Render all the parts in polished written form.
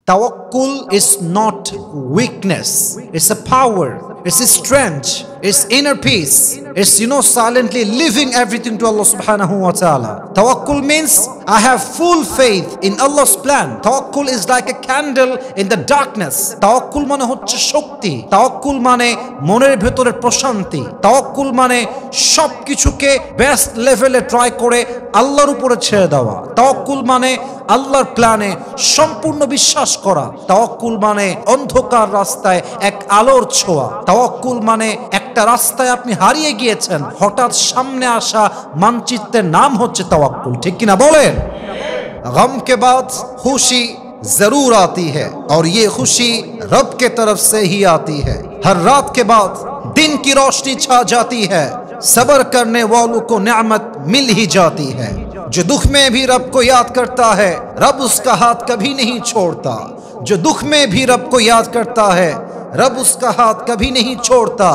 Tawakkul is not weakness. It's a power. It's a strength. It's inner peace. It's, silently leaving everything to Allah subhanahu wa ta'ala. Tawakkul means I have full faith in Allah's plan. Tawakkul is like a candle in the darkness. Tawakkul mane hocche shokti. Tawakkul mane moner bhetore proshanti. Tawakkul mane সব কিছুকে best লেভেলে try করে আল্লাহর উপরে ছেড়ে দেওয়া। তাওয়াক্কুল মানে আল্লাহর প্ল্যানে সম্পূর্ণ বিশ্বাস করা। তাওয়াক্কুল মানে অন্ধকার রাস্তায় এক আলোর ছোঁয়া। তাওয়াক্কুল মানে একটা রাস্তায় আপনি হারিয়ে গিয়েছেন, হঠাৎ সামনে আসা মানচিত্রের নাম হচ্ছে তাওয়াক্কুল। ঠিক কিনা বলেন? গম কে বাদ খুশি जरूर आती है और ये खुशी रब के तरफ से ही आती है। हर रात के बाद दिन की रोशनी छा जाती है, सब्र करने वालों को नेमत मिल ही जाती है। जो दुख में भी रब को याद करता है, रब उसका हाथ कभी नहीं छोड़ता। जो दुख में भी रब को याद करता है, रब उसका हाथ कभी नहीं छोड़ता।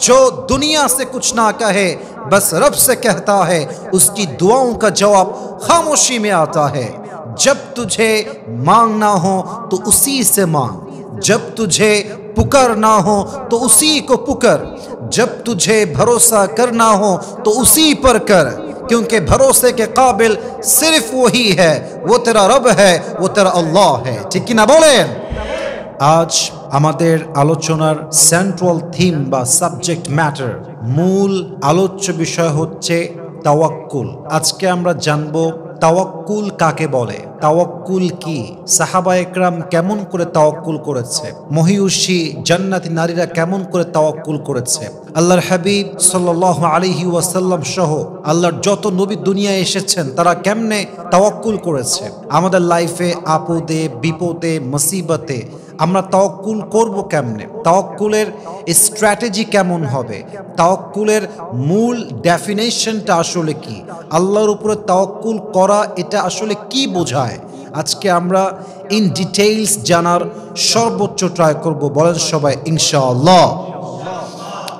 जो दुनिया से कुछ ना कहे, बस रब से कहता है, उसकी दुआओं का जवाब खामोशी में आता है। जब तुझे मांगना हो तो उसी से मांग, जब तुझे पुकारना हो तो उसी को पुकार, जब तुझे भरोसा करना हो तो उसी पर कर, क्योंकि भरोसे के काबिल सिर्फ वही है, वो तेरा रब है, वो तेरा अल्लाह है। ठीक ना बोलें? आज আমাদের আলোচনার সেন্ট্রাল থিম বা সাবজেক্ট ম্যাটার, মূল আলোচ্য বিষয় হচ্ছে তাওয়াক্কুল। আজকে আমরা জানবো তাওয়াক্কুল কাকে বলে, তাওয়াক্কুল কি, সাহাবা একরাম কেমন করে তাওয়াক্কুল করেছে, মহিয়সী জান্নাতি নারীরা কেমন করে তাওয়াক্কুল করেছে, আল্লাহর হাবিব সাল্লাল্লাহু আলাইহি ওয়াসাল্লাম সহ আল্লাহর যত নবী দুনিয়ায় এসেছেন তারা কেমনে তাওয়াক্কুল করেছে। আমাদের লাইফে আপদে বিপদে মুসিবতে আমরা তাওয়াক্কুল করব কেমনে, তাওয়াক্কুলের স্ট্র্যাটেজি কেমন হবে, তাওয়াক্কুলের মূল ডেফিনেশনটা আসলে কি, আল্লাহর উপরে তাওয়াক্কুল করা এটা আসলে কি বোঝায়, আজকে আমরা ইন ডিটেইলস জানার সর্বোচ্চ ট্রাই করব। বলেন সবাই ইনশাআল্লাহ।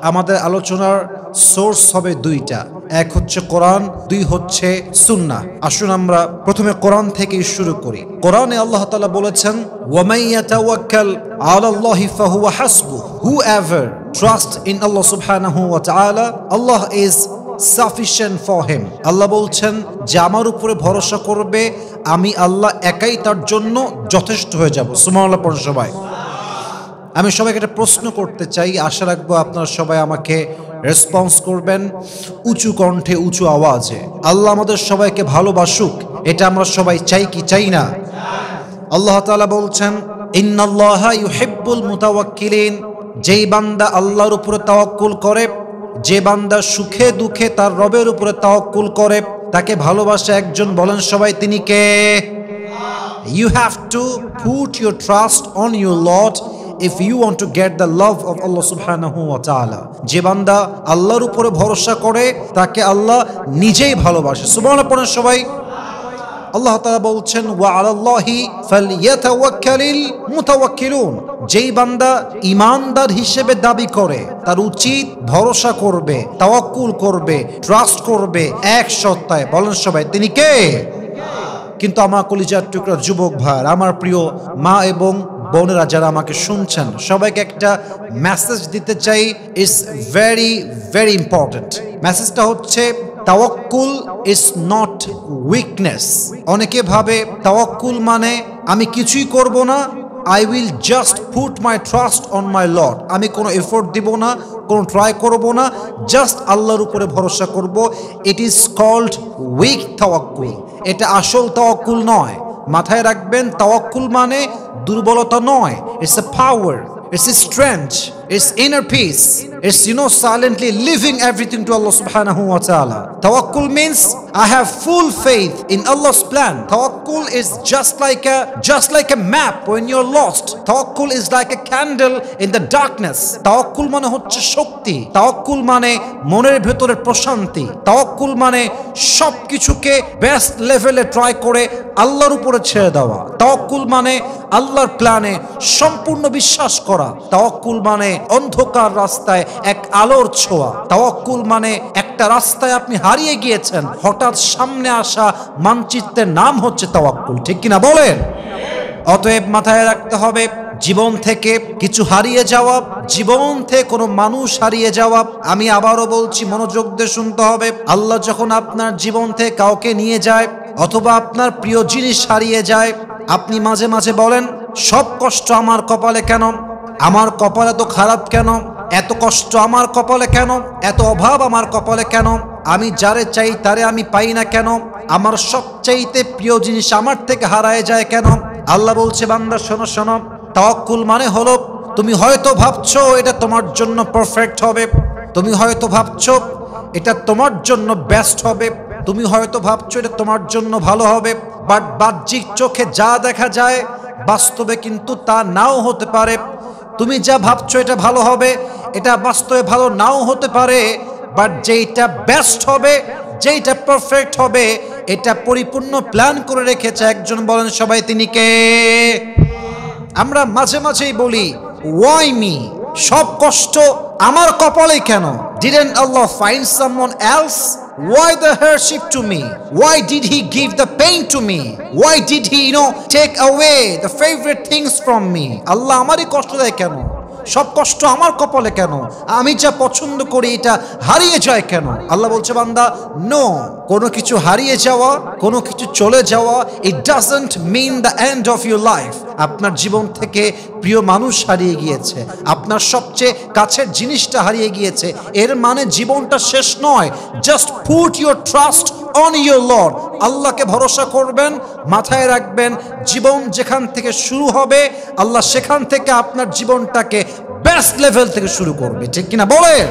আমাদের আলোচনার সোর্স হবে দুইটা, এক হচ্ছে কোরআন, দুই হচ্ছে সুন্নাহ। আসুন আমরা প্রথমে কোরআন থেকে শুরু করি। কোরআনে আল্লাহ তাআলা বলেছেন, ওয়ামান ইয়াতাওয়াক্কাল আলাল্লাহি ফাহুয়া হাসবুহু, whoever trusts in Allah subhanahu wa ta'ala, Allah is sufficient for him। আল্লাহ বলছেন যে আমার উপরে ভরসা করবে, আমি আল্লাহ একাই তার জন্য যথেষ্ট হয়ে যাব। সুবহানাল্লাহ পড়ুন সবাই। আমি সবাইকে একটা প্রশ্ন করতে চাই, আশা রাখবো আপনারা সবাই আমাকে রেসপন্স করবেন উঁচু কণ্ঠে উঁচু আওয়াজে। আল্লাহ আমাদের সবাইকে ভালোবাসুক, এটা আমরা সবাই চাই কি চাই না? আল্লাহ তাআলা বলছেন, ইন্নাল্লাহা ইউহিব্বুল মুতাওয়াক্কিলিন, যেই বান্দা আল্লাহর উপরে তাওয়াক্কুল করে, যে বান্দা সুখে দুঃখে তার রবের উপরে তাওয়াক্কুল করে, তাকে ভালোবাসে একজন। বলেন সবাই, তিনি কে? You have to put your trust on your Lord if you want to get the love of Allah subhanahu wa ta'ala। যে বান্দা আল্লাহর উপরে ভরসা করে তাকে আল্লাহ নিজেই ভালোবাসে। সুবহানাল্লাহ পড়েন সবাই। আল্লাহ তাআলা বলছেন, ওয়া আলাল্লাহি ফালইয়াতাওয়াক্কালিল মুতাওয়াক্কিলুন, যেই বান্দা ঈমানদার হিসেবে দাবি করে তার উচিত ভরসা করবে, তাওয়াক্কুল করবে, ট্রাস্ট করবে এক সত্তায়। বলেন সবাই, তিনি কে? কিন্তু আমার কলিজার টুকরা যুবক ভাইরা, আমার প্রিয় মা এবং বোনেরা যারা আমাকে শুনছেন, সবাইকে একটা মেসেজ দিতে চাই। It's very very important. মেসেজটা হচ্ছে, তাওয়াক্কুল ইজ নট উইকনেস। অনেকে ভাবে তাওয়াক্কুল মানে আমি কিছুই করব না, I will just put my trust on my Lord, আমি কোনো এফোর্ট দিব না, কোনো ট্রাই করব না, জাস্ট আল্লাহর উপরে ভরসা করব। ইট ইজ কল্ড উইক তাওয়াক্কুল। এটা আসল তাওয়াক্কুল নয়। মাথায় রাখবেন, তাওয়াক্কুল মানে দুর্বলতা নয়। It's a power, it's a strength, it's inner peace, it's silently leaving everything to Allah subhanahu wa ta'ala. Tawakkul means I have full faith in Allah's plan. Tawakkul is just like a map when you're lost. Tawakkul is like a candle in the darkness. Tawakkul মানে হচ্ছে শক্তি। Tawakkul মানে মনের ভেতরের প্রশান্তি। Tawakkul মানে সব কিছুকে best লেভেলে ট্রাই করে আল্লাহর উপরে ছেড়ে দেওয়া। Tawakkul মানে আল্লাহর প্ল্যানে সম্পূর্ণ বিশ্বাস করা। তাওয়াক্কুল মানে অন্ধকার রাস্তায় এক আলোর ছোঁয়া। তাওয়াক্কুল মানে একটা রাস্তায় আপনি হারিয়ে গিয়েছেন, হঠাৎ সামনে আসা মানচিত্রের নাম হচ্ছে তাওয়াক্কুল। ঠিক কিনা বলেন? অতএব মাথায় রাখতে হবে, জীবন থেকে কিছু হারিয়ে যাওয়া, জীবন থেকে কোনো মানুষ হারিয়ে যাওয়া, আমি আবারও বলছি, মনোযোগ দিয়ে শুনতে হবে। আল্লাহ যখন আপনার জীবন থেকে কাউকে নিয়ে যায় অথবা আপনার প্রিয় জিনিস হারিয়ে যায়, আপনি মাঝে মাঝে বলেন, সব কষ্ট আমার কপালে কেন, আমার কপালে তো খারাপ কেন, এত কষ্ট আমার কপালে কেন, এত অভাব আমার কপালে কেন, আমি যারে চাই তারে আমি পাই না কেন, আমার সবচাইতে প্রিয় জিনিস আমার থেকে হারায় যায় কেন? আল্লাহ বলছে, বান্দা শোনো শোনো, তাওয়াক্কুল মানে হলো, তুমি হয়তো ভাবছো এটা তোমার জন্য পারফেক্ট হবে, তুমি হয়তো ভাবছো এটা তোমার জন্য বেস্ট হবে, তুমি হয়তো ভাবছো এটা তোমার জন্য ভালো হবে, বাট বাহ্যিক চোখে যা দেখা যায় বাস্তবে কিন্তু তা নাও হতে পারে। তুমি যা ভাবছো এটা ভালো হবে, এটা বাস্তবে ভালো নাও হতে পারে, বাট যেইটা বেস্ট হবে, যেইটা পারফেক্ট হবে, এটা পরিপূর্ণ প্ল্যান করে রেখেছে একজন। বলেন সবাই, তিনি কে? আমরা মাঝে মাঝেই বলি, ওয়াই মি, সব কষ্ট আমার কপালে কেন? Didn't Allah find someone else? Why the hardship to me? Why did he give the pain to me? Why did he, take away the favorite things from me? আল্লাহ আমারই কষ্ট দেয় কেন? সব কষ্ট আমার কপালে কেন? আমি যা পছন্দ করি এটা হারিয়ে যায় কেন? আল্লাহ বলছে, বান্দা, নো, কোনো কিছু হারিয়ে যাওয়া, কোনো কিছু চলে যাওয়া, it doesn't mean the end of your life. আপনার জীবন থেকে প্রিয় মানুষ হারিয়ে গিয়েছে, আপনার সবচেয়ে কাছের জিনিসটা হারিয়ে গিয়েছে, এর মানে জীবনটা শেষ নয়। Just put your trust on your lord. আল্লাহকে ভরসা করবেন, মাথায় রাখবেন, জীবন যেখান থেকে শুরু হবে আল্লাহ সেখান থেকে আপনার জীবনটাকে বেস্ট লেভেল থেকে শুরু করবে। ঠিক কিনা বলেন?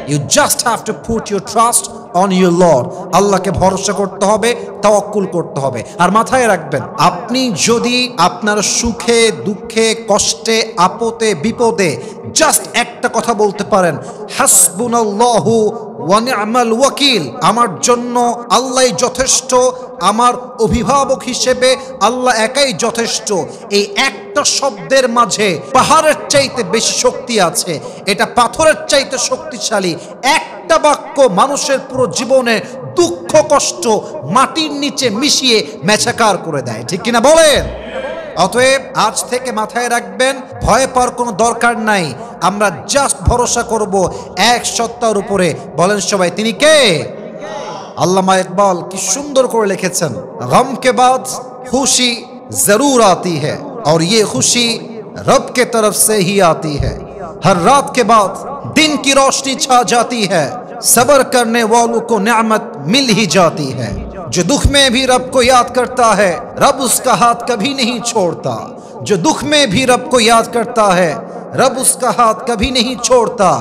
You just have to put your trust on your lord. আল্লাহকে ভরসা করতে হবে, তাওয়াক্কুল করতে হবে। আর মাথায় রাখবেন, আপনি যদি আপনার সুখে দুঃখে কষ্টে আপদে বিপদে জাস্ট একটা কথা বলতে পারেন, হাসবুনাল্লাহু ওয়া নি'মাল ওয়াকিল, আমার জন্য আল্লাহই যথেষ্ট, আমার অভিভাবক হিসেবে আল্লাহ একাই যথেষ্ট, এই একটা শব্দের মাঝে পাহাড়ের চাইতে বেশি শক্তি আছে, এটা পাথরের চাইতে শক্তিশালী। একটা বাক্য মানুষের পুরো জীবনে দুঃখ কষ্ট মাটির নিচে মিশিয়ে মেছাকার করে দেয়। ঠিক কিনা বলেন? অতএব আজ থেকে মাথায় রাখবেন, ভয় পাওয়ার কোনো দরকার নাই, আমরা জাস্ট ভরসা করব এক সত্তার উপরে। বলেন সবাই, তিনি কে? আল্লামা ইকবাল কি সুন্দর করে লিখেছেন, গম কে বাদ খুশি জরুর আती है और ये खुशी रब के तरफ से ही आती है, हर रात के बाद दिन की रोशनी छा जाती है, सब्र करने वालों को नेमत मिल ही जाती है, जो दुख में भी रब को याद करता है रब उसका हाथ कभी नहीं छोड़ता, जो दुख में भी रब को याद करता है रब उसका हाथ कभी नहीं छोड़ता,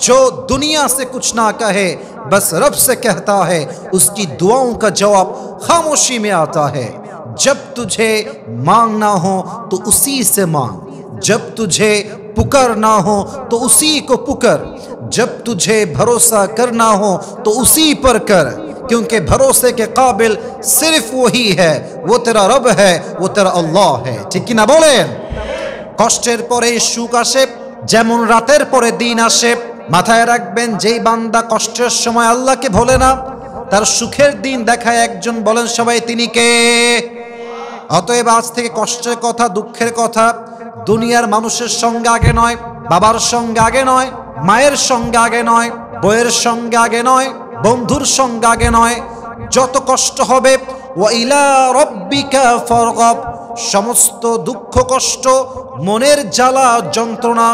जो दुनिया से कुछ ना कहे बस रब से कहता है, उसकी दुआओं का जवाब खामोशी में आता है, जब तुझे मांगना हो तो उसी से मांग, जब तुझे पुकारना हो तो उसी को पुकार, जब तुझे भरोसा करना हो तो उसी पर कर, क्योंकि भरोसे के काबिल सिर्फ वही है, वो तेरा रब है, वो तेरा अल्लाह है। ठीक कि ना बोलें? কষ্টের পরে সুখ আসে, যেমন রাতের পরে দিন আসে। মাথায় রাখবেন, যেই বান্দা কষ্টের সময় আল্লাহকে ভোলে না, তার সুখের দিন দেখায় একজন। বলেন সবাই, তিনি কে? অতএব আজ থেকে কষ্টের কথা দুঃখের কথা দুনিয়ার মানুষের সঙ্গে আগে নয়, বাবার সঙ্গে আগে নয়, মায়ের সঙ্গে আগে নয়, বইয়ের সঙ্গে আগে নয়, বন্ধুর সঙ্গে আগে নয়। যত কষ্ট হবে ওয়া ইলা রাব্বিকা ফারগাব, সমস্ত দুঃখ কষ্ট মনের জ্বালা যন্ত্রণা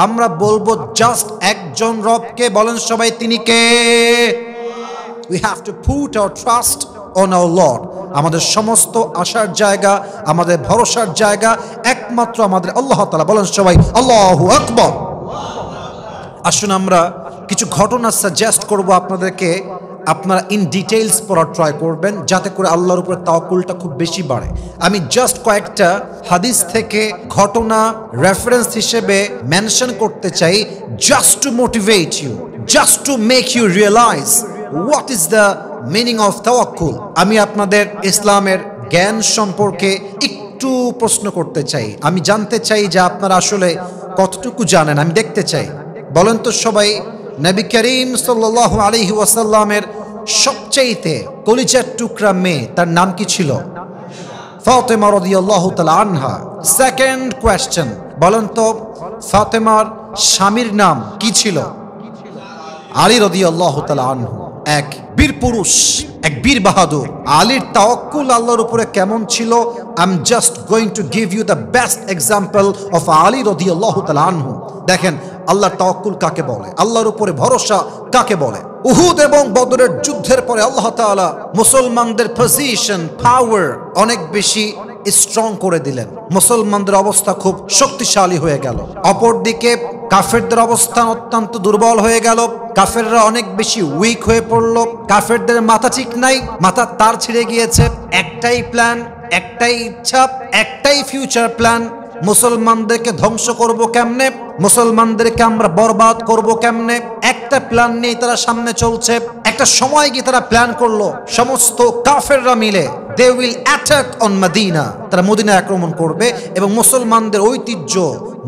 আমরা বলবো জাস্ট একজন রবকে। বলেন সবাই, তিনি কে? We have to put our trust on our Lord. আমাদের সমস্ত আশার জায়গা, আমাদের ভরসার জায়গা একমাত্র আমাদের আল্লাহ তাআলা। বলেন সবাই, আল্লাহু আকবার। আসুন আমরা কিছু ঘটনা সাজেস্ট করব আপনাদেরকে, আপনারা ইন ডিটেইলস পড়ার ট্রাই করবেন যাতে করে আল্লাহর উপর তাওয়াক্কুলটা খুব বেশি বাড়ে। আমি জাস্ট কয়েকটা হাদিস থেকে ঘটনা রেফারেন্স হিসেবে মেনশন করতে চাই, just to motivate you, just to make you realize what is the meaning of তাওয়াক্কুল। আমি আপনাদের ইসলামের জ্ঞান সম্পর্কে একটু প্রশ্ন করতে চাই। আমি জানতে চাই যে আপনারা আসলে কতটুকু জানেন, আমি দেখতে চাই। বলেন তো সবাই, নবী করিম সাল্লাল্লাহু আলাইহি ওয়াসাল্লামের সবচাইতে কলিজার টুকরা মেয়ে, তার নাম কি ছিল? ফাতেমা রাদিয়াল্লাহু তাআলা আনহা। সেকেন্ড কোয়েশ্চেন, বলেন তো ফাতেমার স্বামীর নাম কি ছিল? আলী রাদিয়াল্লাহু তাআলা আনহু। এক বীর পুরুষ, এক বীর বাহাদুর। আলীর তাওয়াক্কুল আল্লাহর উপরে কেমন ছিল? I am just going to give you the best example of Ali রাদিয়াল্লাহু তাআলা আনহু। দেখেন আল্লাহর তাওয়াক্কুল কাকে বলে, আল্লাহর উপরে ভরসা কাকে বলে। উহুদ এবং বদরের যুদ্ধের পরে আল্লাহ তাআলা মুসলমানদের পজিশন, পাওয়ার অনেক বেশি স্ট্রং করে দিলেন। মুসলমানদের অবস্থা খুব শক্তিশালী হয়ে গেল। অপরদিকে কাফেরদের অবস্থান অত্যন্ত দুর্বল হয়ে গেল। কাফেররা অনেক বেশি উইক হয়ে পড়ল। কাফেরদের মাথা ঠিক নাই, মাথার তার ছিঁড়ে গিয়েছে। একটাই প্ল্যান, একটাই ইচ্ছা, একটাই ফিউচার প্ল্যান, মুসলমানদেরকে ধ্বংস করব কেমনে, মুসলমানদেরকে আমরা বরবাদ করব কেমনে। একটা প্ল্যান নিয়ে তারা সামনে চলছে। একটা সময় গিয়ে তারা প্ল্যান করলো, সমস্ত কাফেররা মিলে they will attack on Medina, তারা মদিনা আক্রমণ করবে এবং মুসলমানদের ঐতিহ্য,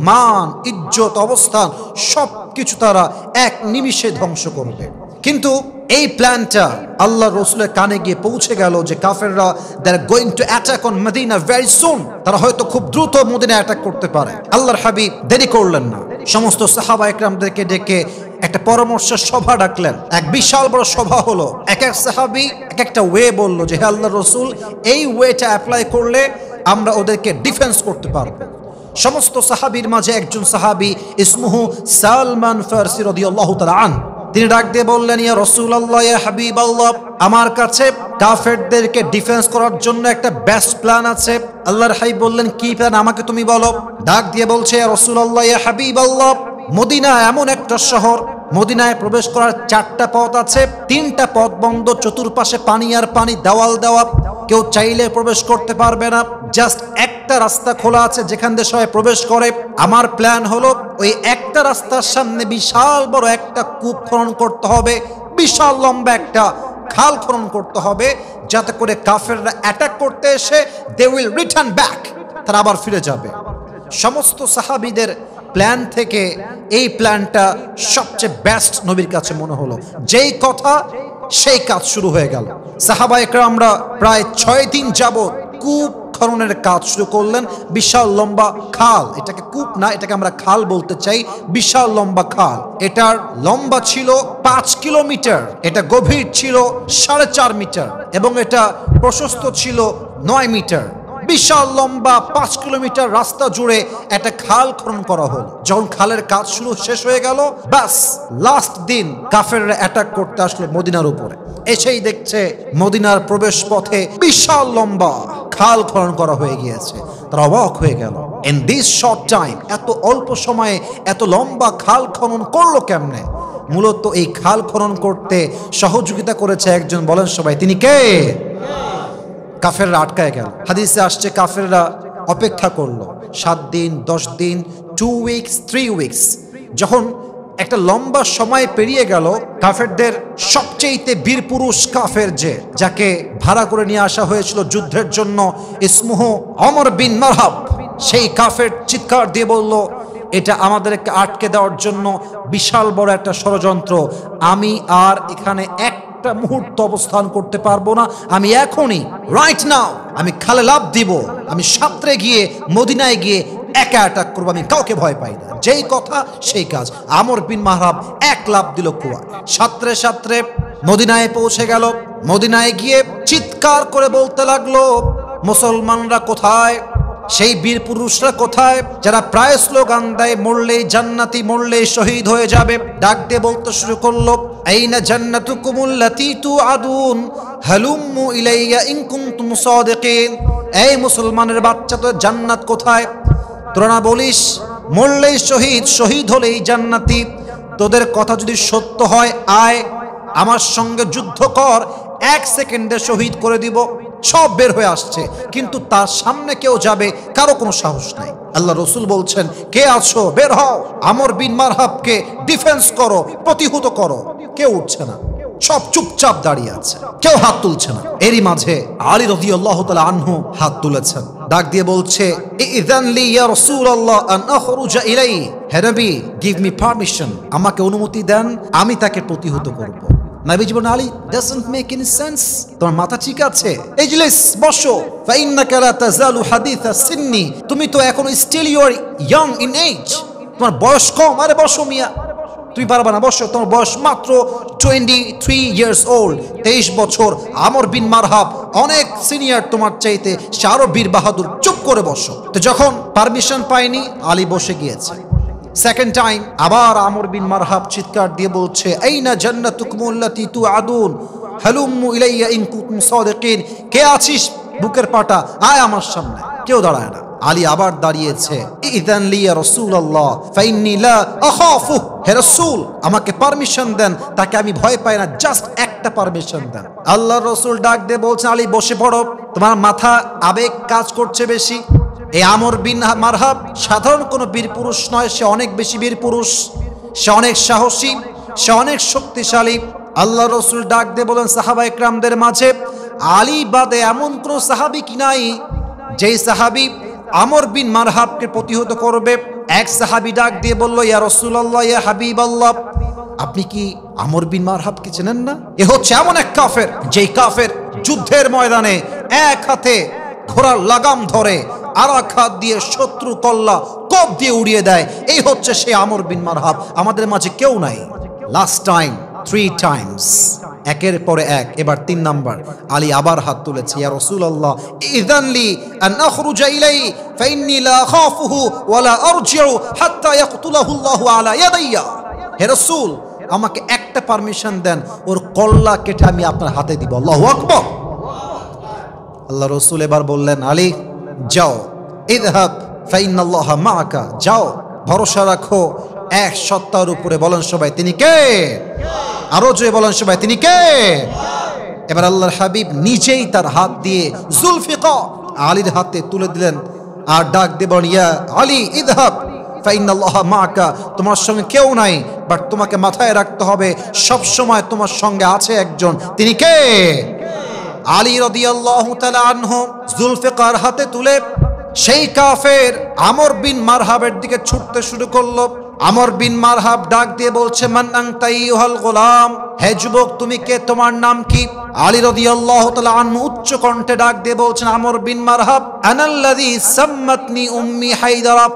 মান, ইজ্জত, অবস্থান সবকিছু তারা এক নিমিষে ধ্বংস করবে। কিন্তু এই প্ল্যানটা আল্লাহ রসুলের কানে গিয়ে পৌঁছে গেল যে কাফেররা they are going to attack on Medina very soon, তারা হয়তো খুব দ্রুত মদিনা অ্যাটাক করতে পারে। আল্লাহর হাবিব দেরি করলেন না, সমস্ত সাহাবা একরামদেরকে ডেকে একটা পরামর্শ সভা ডাকলেন। এক বিশাল বড় সভা হলো। এক এক সাহাবী এক একটা ওয়ে বললো যে হে আল্লাহর রসুল, এই ওয়েটা অ্যাপ্লাই করলে আমরা ওদেরকে ডিফেন্স করতে পারবো। সমস্ত সাহাবীর মাঝে একজন সাহাবী ইসমুহু সালমান ফারসি রাদিয়াল্লাহু তাআলা আনহু, তিনি ডাক দিয়ে বললেন, ইয়া রাসূলুল্লাহ, ইয়া হাবিবাল্লাহ, আমার কাছে কাফেরদেরকে ডিফেন্স করার জন্য একটা বেস্ট প্ল্যান আছে। আল্লাহর হাবিব বললেন, কি প্ল্যান, আমাকে তুমি বলো। ডাক দিয়ে বলছে, ইয়া রাসূলুল্লাহ, ইয়া হাবিবাল্লাহ, মদিনা এমন একটা শহর, মদিনায় প্রবেশ করার 4টা পথ আছে, 3টা পথ বন্ধ, চতুর্পাশে পানি আর পানি, দেওয়াল দেওয়া, কেউ চাইলে প্রবেশ করতে পারবে না। জাস্ট একটা রাস্তা খোলা আছে যেখান দিয়ে সবাই প্রবেশ করে। আমার প্ল্যান হলো ওই একটা রাস্তার সামনে বিশাল বড় একটা কূপ খনন করতে হবে, বিশাল লম্বা একটা খাল খনন করতে হবে, যাতে করে কাফেররা অ্যাটাক করতে এসে দে উইল রিটার্ন ব্যাক, তারা আবার ফিরে যাবে। সমস্ত সাহাবীদের প্ল্যান থেকে এই প্ল্যানটা সবচেয়ে বেস্ট নবীর কাছে মনে হলো। যেই কথা সেই কাজ শুরু হয়ে গেল। সাহাবা একরামরা প্রায় 6 দিন যাবত কূপ খননের কাজ শুরু করলেন। বিশাল লম্বা খাল, এটাকে কূপ না, এটাকে আমরা খাল বলতে চাই। বিশাল লম্বা খাল, এটার লম্বা ছিল 5 কিলোমিটার, এটা গভীর ছিল 4.5 মিটার এবং এটা প্রশস্ত ছিল 9 মিটার। বিশাল লম্বা 5 কিলোমিটার রাস্তা জুড়ে একটা খাল খনন করা হলো। যখন খালের কাজ শুরু শেষ হয়ে গেল, বাস লাস্ট দিন কাফেররা অ্যাটাক করতে আসলো মদিনার উপরে। এসেই দেখছে মদিনার প্রবেশ পথে বিশাল লম্বা খাল খনন করা হয়ে গিয়েছে। তারা অবাক হয়ে গেল, ইন দিস শর্ট টাইম, এত অল্প সময়ে এত লম্বা খাল খনন করলো কেমনে? মূলত এই খাল খনন করতে সহযোগিতা করেছে একজন, বলেন সবাই, তিনি কে? কাফেররা আটকায় গেল। হাদিসে আসছে কাফেররা অপেক্ষা করলো 7 দিন, 10 দিন, 2 উইকস, 3 উইকস। যখন একটা লম্বা সময় পেরিয়ে গেল, কাফেরদের সবচেয়ে বীর পুরুষ কাফের, যাকে ভাড়া করে নিয়ে আসা হয়েছিল যুদ্ধের জন্য, ইসমুহু ওমর বিন মারহাব, সেই কাফের চিৎকার দিয়ে বলল, এটা আমাদেরকে আটকে দেওয়ার জন্য বিশাল বড় একটা ষড়যন্ত্র। আমি আর এখানে একটা মুহূর্ত অবস্থান করতে পারবো না। আমি এখনই, রাইট নাও, আমি খালে লাফ দিব। আমি সাঁতরে গিয়ে মদিনায় গিয়ে একা অ্যাটাক করবো। আমি কাউকে ভয় পাই না। যেই কথা সেই কাজ। আমর বিন মাহরাব এক লাফ দিল কুয়া, সাঁতরে সাঁতরে মদিনায় পৌঁছে গেল। মদিনায় গিয়ে চিৎকার করে বলতে লাগলো, মুসলমানরা কোথায়? সেই বীর পুরুষরা কোথায় যারা প্রায় স্লোগান দেয়, মরলেই জান্নাতি, মরলেই শহীদ হয়ে যাবে? ডাক দিয়ে বলতে শুরু করলো, আইনা জান্নাতুকুমুল্লাতী তুআদুন হালুম্মু ইলাইয়া ইন কুনতুম সাদিকিন। এই মুসলমানের বাচ্চা, তো জান্নাত কোথায়? তোরা না বলিস মরলেই শহীদ, শহীদ হলেই জান্নাতি? তোদের কথা যদি সত্য হয়, আয় আমার সঙ্গে যুদ্ধ কর, 1 সেকেন্ডে শহীদ করে দিব। সব বের হয়ে আসছে, কিন্তু তার সামনে কেউ যাবে, কারো কোনো সাহস নাই। আল্লাহ রসুল বলছেন, কে আছো? বের হও, আমর বিন মারহাবকে ডিফেন্স করো, প্রতিহত করো। কেউ উঠছে না, সব চুপচাপ দাঁড়িয়ে আছে, কেউ হাত তুলছে না। এরই মাঝে আলী রাদিয়াল্লাহু তাআলা আনহু হাত তুলেছেন, ডাক দিয়ে বলছে, ইযান লি ইয়া রাসূলুল্লাহ আন আখরুজা ইলাই। হে নবী, গিভ মি পারমিশন, আমাকে অনুমতি দেন, আমি তাকে প্রতিহত করব। নবীজি বলেন Ali doesn't make any sense, তোমার মাথা ঠিক আছে? ইজলিস, বসো। ফাইন্নাকা লা তাযালু হাদিসা সিন্নি, তুমি তো এখন still you are young in age, তোমার বয়স কম। আরে বসো মিয়া, তুমি পারবা না, বসো। তোমার বয়স মাত্র 23 ইয়ার্স ওল্ড, 23 বছর। আমর বিন মারহাব অনেক সিনিয়র তোমার চাইতে, সে আরো বীর বাহাদুর। চুপ করে বসো। তো যখন পারমিশন পায়নি, আলী বসে গিয়েছে। সেকেন্ড টাইম আবার আমর বিন মারহাব চিৎকার দিয়ে বলছে, আইনা জান্নাতুকুম আল্লাতী তুআদুন হালুম্মু ইলাইয়া ইন কুনতুম সাদিকিন। কে আছিস বুকের পাটা, আয় আমার সামনে। কেউ দাঁড়ায় না। আলী আবার দাঁড়িয়েছে। ইযান লি ইয়া রাসূলুল্লাহ ফাইন্নী লা আখাফু, হে রাসূল আমাকে পারমিশন দেন, তাকে আমি ভয় পাই না, জাস্ট একটা পারমিশন দেন। আল্লাহর রাসূল ডাক দিয়ে বলছেন, আলী বসে পড়ো, তোমার মাথা আবেগ কাজ করছে বেশি। এই আমর বিন মারহাব সাধারণ কোনো বীর পুরুষ নয়, সে অনেক বেশি বীর পুরুষ, সে অনেক সাহসী, সে অনেক শক্তিশালী। আল্লাহ রাসূল ডাক দিয়ে বলেন, সাহাবা ইকরামদের মাঝে আলী বাদে এমন কোন সাহাবী কি নাই যেই সাহাবী আমর বিন মারহাবকে প্রতিহত করবে? এক সাহাবী ডাক দিয়ে বলল, ইয়া রাসূলুল্লাহ, ইয়া হাবিবাল্লাহ, আপনি কি আমর বিন মারহাবকে চেনেন না? এ হচ্ছে এমন এক কাফের, যেই কাফের যুদ্ধের ময়দানে এক হাতে ঘোড়ার লাগাম ধরে, আর এক হাত দিয়ে শত্রু কল্লা কোপ দিয়ে উড়িয়ে দেয়। এই হচ্ছে সে আমর বিন মারহাব। আমাদের মাঝে কেউ নাই। লাস্ট টাইম 3 টাইমস, একের পরে এক। এবার 3 নাম্বার। আলী আবার হাত তুলেছে, ইয়া রাসূলুল্লাহ ইযান লি আন আখরুজা ইলাইহি ফাইন্নী লা আখাফুহু ওয়া লা আরজিউ হাত্তা ইয়াকতুলাহু আল্লাহু আলা ইয়াদাইয়া। হে রাসূল আমাকে একটা পারমিশন দেন, ওর কল্লা কেটে আমি আপনার হাতে দিব। আল্লাহু আকবার। আল্লাহ রাসূল এবার বললেন, আলী যাও, ইযহাব ফাইন্নাল্লাহা মাআকা, যাও, ভরসা রাখো এক সত্তার উপরে। বলেন সবাই, তিনি কে? আরো জোরে বলেন সবাই, তিনি কে? এবার আল্লাহর হাবিব নিজেই তার হাত দিয়ে জুলফিকার আলীর হাতে তুলে দিলেন, আর ডাক দিয়ে বলেন, ইয়া আলী ইযহাব ফাইন্নাল্লাহা মাআকা, তোমার সঙ্গে কেউ নাই, বাট তোমাকে মাথায় রাখতে হবে সব সময় তোমার সঙ্গে আছে একজন। তিনি কে? আলী রাদিয়াল্লাহু তাআলা আনহু জুলফিকার হাতে তুলে সেই কাফের আমর বিন মারহাবের দিকে ছুটতে শুরু করলো। আমর বিন মারহাব ডাক দিয়ে বলছে, মান আনতা আইয়ুহাল গোলাম, হে যুবক তুমি কে, তোমার নাম কি? আলী রাদিয়াল্লাহু তাআলা আনহু উচ্চ কণ্ঠে ডাক দিয়ে বলছেন, আমর বিন মারহাব, আনাল্লাযী সাম্মাতনি উম্মি হায়দারা,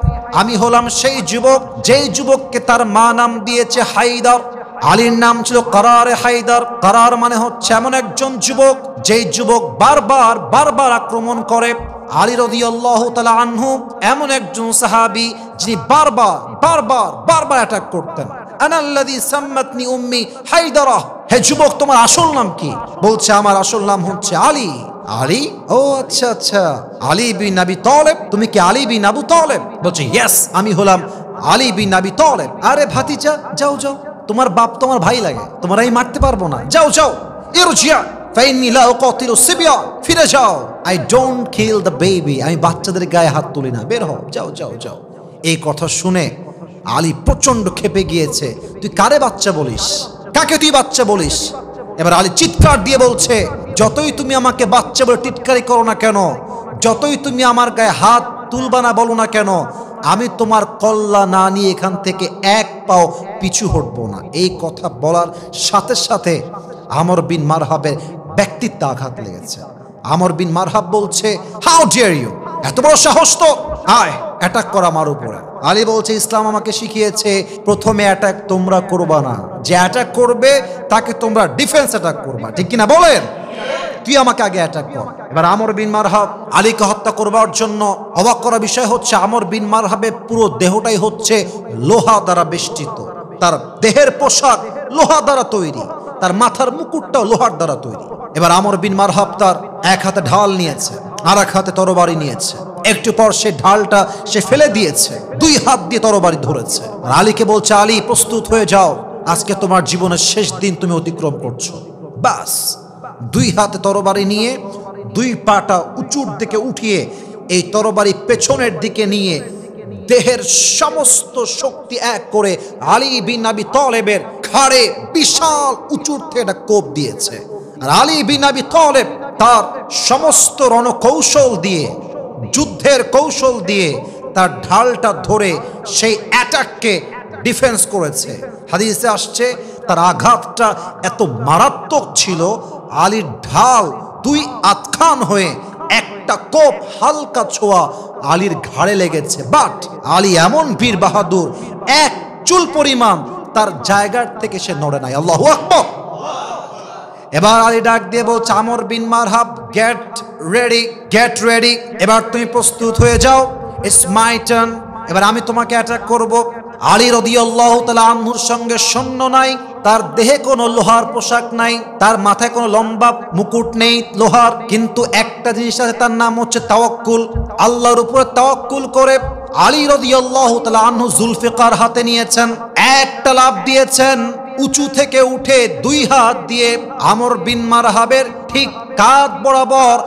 আমি হলাম সেই যুবক যেই যুবককে তার মা নাম দিয়েছে হায়দার। আলীর নাম ছিল কারারে হায়দার। কারার মানে হচ্ছে এমন একজন যুবক যেই যুবক বারবার বারবার আক্রমণ করে। আলী রাদিয়াল্লাহু তাআলা আনহু এমন একজন সাহাবী যিনি বারবার বারবার বারবার অ্যাটাক করতেন। আনাল্লাযী সাম্মাতনি উম্মি হায়দারা, হে যুবক তোমার আসল নাম কি? বলছে, আমার আসল নাম হচ্ছে আলী। আলী? ও আচ্ছা আচ্ছা, আলী বিন আবি তালেব। তুমি কি আলী বিন আবু তালেব? বলছে, ইয়েস, আমি হলাম আলী বিন আবি তালেব। আরে ভাতিজা, যাও যাও, তোমার বাপ তোমার ভাই লাগে, তোমার আমি মারতে পারবো না, যাও যাও। ইরজিয়া ফাইন্নী লা উকাতিলু সিবিয়ান, ফিরে যাও। I don't kill the baby, আমি বাচ্চাদের গায়ে হাত তুলি না, বের হও, যাও যাও যাও। এই কথা শুনে আলী প্রচন্ড ক্ষেপে গিয়েছে। তুই কারে বাচ্চা বলিস? কাকে তুই বাচ্চা বলিস? এবার আলী চিৎকার দিয়ে বলছে, যতই তুমি আমাকে বাচ্চা বলে টিটকারি করো না কেন, যতই তুমি আমার গায়ে হাত তুলবা না বলো না কেন, আমি তোমার কল্লা না নিয়ে এখান থেকে এক পাও পিছু হটবো না। এই কথা বলার সাথে সাথে আমর বিন মারহাবের ব্যক্তিত্ব আঘাত লেগেছে। আমর বিন মারহাব বলছে, হাউ ডিয়ার ইউ, এত বড় সাহস তো, আয় অ্যাটাক কর আমার উপরে। আলী বলছে, ইসলাম আমাকে শিখিয়েছে প্রথমে অ্যাটাক তোমরা করবা না, যে অ্যাটাক করবে তাকে তোমরা ডিফেন্স অ্যাটাক করবা, ঠিক কিনা বলেন? তুই আমাকে আগে অ্যাটাক কর। এবার আমর বিন মারহাব আলীকে হত্যা করবার জন্য, অবাক করা বিষয় হচ্ছে আমর বিন মারহাবের পুরো দেহটাই হচ্ছে লোহা দ্বারা বেষ্টিত, তার দেহের পোশাক লোহা দ্বারা তৈরি, তার মাথার মুকুটটাও লোহার দ্বারা তৈরি। এবার আমর বিন মারহাব তার এক হাতে ঢাল নিয়েছে, আর এক হাতে তরবারি নিয়েছে। একটু পর সে ঢালটা সে ফেলে দিয়েছে, 2 হাত দিয়ে তরবারি ধরেছে। আর আলীকে বলছে, আলী প্রস্তুত হয়ে যাও, আজকে তোমার জীবনের শেষ দিন তুমি অতিক্রম করছো। বাস 2 হাতে তরবারি নিয়ে 2 পাটা উঁচুর দিকে উঠিয়ে এই তরবারি পেছনের দিকে নিয়ে দেহের সমস্ত শক্তি এক করে আলী বিন আবি তালেবের ঘাড়ে বিশাল উঁচুর থেকে একটা কোপ দিয়েছে। আর আলী বিন আবি তালেব তার সমস্ত রণকৌশল দিয়ে, যুদ্ধের কৌশল দিয়ে তার ঢালটা ধরে সেই অ্যাটাককে ডিফেন্স করেছে। হাদিসে আসছে তার আঘাতটা এত মারাত্মক ছিল, আলীর ঢাল 2 আধখান হয়ে একটা কোপ হালকা ছোঁয়া আলীর ঘাড়ে লেগেছে। বাট আলী এমন বীর বাহাদুর, এক চুল পরিমাণ তার জায়গার থেকে সে নড়ে নাই। আল্লাহু আকবার। এবার আলী ডাক দিয়ে বলছে, আমর বিন মারহাব, গেট রেডি। এবার তুমি প্রস্তুত হয়ে যাও, ইটস মাই টার্ন। এবার আমি তোমাকে অ্যাটাক করব। আলী রাদিয়াল্লাহু তাআলা আনহুর সঙ্গে সৈন্য নাই, তার দেহে কোনো লোহার পোশাক নাই, তার মাথায় কোনো লম্বা মুকুট নেই লোহার, কিন্তু একটা জিনিস আছে, তার নাম হচ্ছে তাওয়াক্কুল। আল্লাহর উপরে তাওয়াক্কুল করে আলী রাদিয়াল্লাহু তাআলা আনহু জুলফিকার হাতে নিয়েছেন, একটা লাফ দিয়েছেন, উঁচু থেকে উঠে 2 হাত দিয়ে আমর বিন মারহাবের ঠিক কাঁধ বরাবর